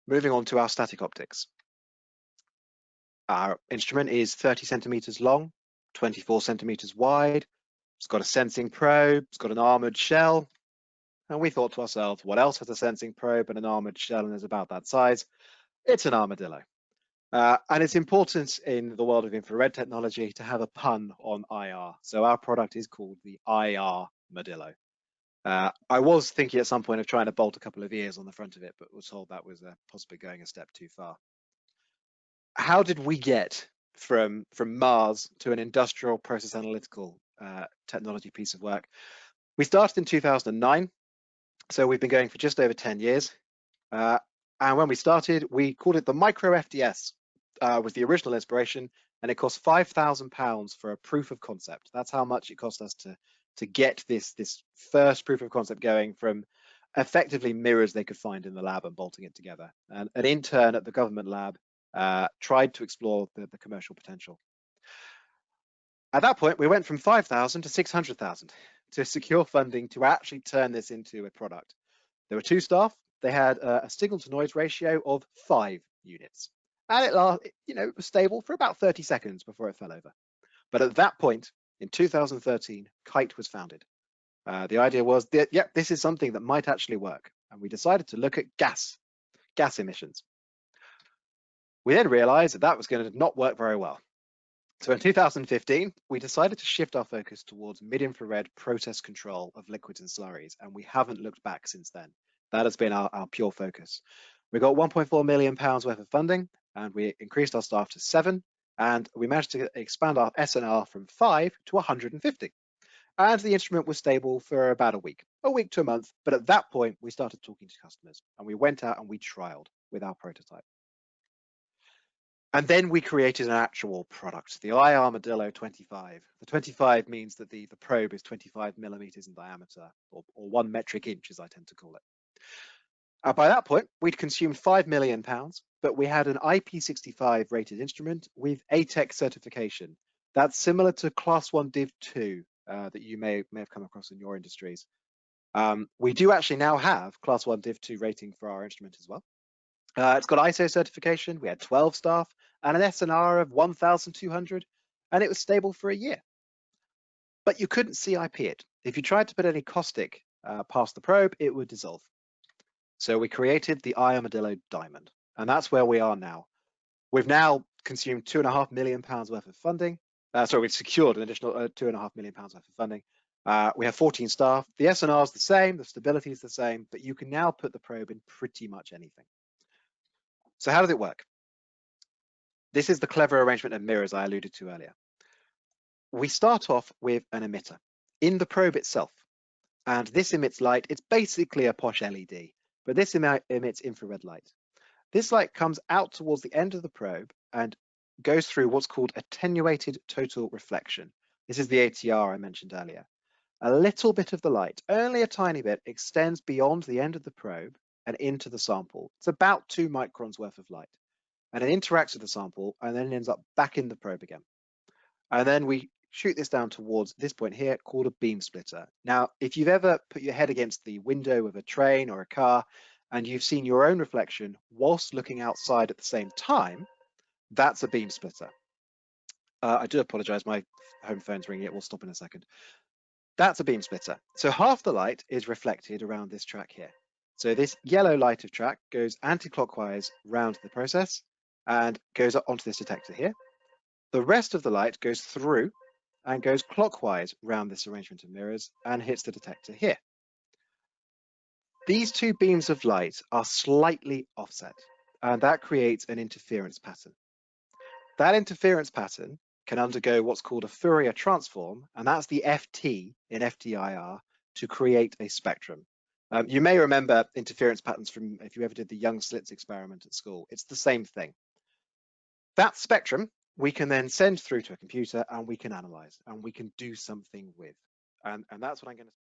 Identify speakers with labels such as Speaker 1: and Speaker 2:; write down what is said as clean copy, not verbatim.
Speaker 1: Moving on to our static optics. Our instrument is 30 centimeters long, 24 centimeters wide. It's got a sensing probe, it's got an armored shell. And we thought to ourselves, what else has a sensing probe and an armored shell and is about that size? It's an armadillo. And it's important in the world of infrared technology to have a pun on IR. So our product is called the IRmadillo. I was thinking at some point of trying to bolt a couple of ears on the front of it, but was told that was possibly going a step too far. How did we get from Mars to an industrial process analytical technology piece of work? We started in 2009, so we've been going for just over 10 years. And when we started, we called it the micro FTS, was the original inspiration, and it cost £5,000 for a proof of concept. That's how much it cost us to get this first proof of concept going from effectively mirrors they could find in the lab and bolting it together. And an intern at the government lab tried to explore the commercial potential. At that point, we went from 5,000 to 600,000 to secure funding to actually turn this into a product. There were 2 staff. They had a signal to noise ratio of 5 units. And it was stable for about 30 seconds before it fell over. But at that point, in 2013, Keit was founded. The idea was that, this is something that might actually work. And we decided to look at gas emissions. We then realized that was going to not work very well. So in 2015, we decided to shift our focus towards mid-infrared process control of liquids and slurries, and we haven't looked back since then. That has been our pure focus. We got £1.4 million worth of funding, and we increased our staff to 7, and we managed to expand our SNR from 5 to 150. And the instrument was stable for about a week to a month. But at that point, we started talking to customers, and we went out and we trialed with our prototype. And then we created an actual product, the IRmadillo 25. The 25 means that the probe is 25 millimeters in diameter, or 1 metric inch, as I tend to call it. By that point, we'd consumed £5 million, but we had an IP65 rated instrument with ATEX certification. That's similar to Class 1 Div 2 that you may have come across in your industries. We do actually now have Class 1 Div 2 rating for our instrument as well. It's got ISO certification. We had 12 staff and an SNR of 1,200, and it was stable for a year. But you couldn't CIP it. If you tried to put any caustic past the probe, it would dissolve. So we created the IRmadillo Diamond, and that's where we are now. We've now consumed £2.5 million worth of funding. We've secured an additional £2.5 million worth of funding. We have 14 staff. The SNR is the same, the stability is the same, but you can now put the probe in pretty much anything. So how does it work? This is the clever arrangement of mirrors I alluded to earlier. We start off with an emitter in the probe itself, and this emits light. It's basically a posh LED, but this emits infrared light. This light comes out towards the end of the probe and goes through what's called attenuated total reflection. This is the ATR I mentioned earlier. A little bit of the light, only a tiny bit, extends beyond the end of the probe and into the sample. It's about 2 microns worth of light, and it interacts with the sample and then ends up back in the probe again. And then we shoot this down towards this point here called a beam splitter. Now, if you've ever put your head against the window of a train or a car and you've seen your own reflection whilst looking outside at the same time, that's a beam splitter. I do apologize, my home phone's ringing. It will stop in a second. That's a beam splitter. So half the light is reflected around this track here. So this yellow light of track goes anti-clockwise round the process and goes up onto this detector here. The rest of the light goes through and goes clockwise round this arrangement of mirrors and hits the detector here. These 2 beams of light are slightly offset, and that creates an interference pattern. That interference pattern can undergo what's called a Fourier transform, and that's the FT in FTIR to create a spectrum. You may remember interference patterns from if you ever did the young slits experiment at school. It's the same thing. That spectrum we can then send through to a computer and we can analyze and we can do something with. And that's what I'm going to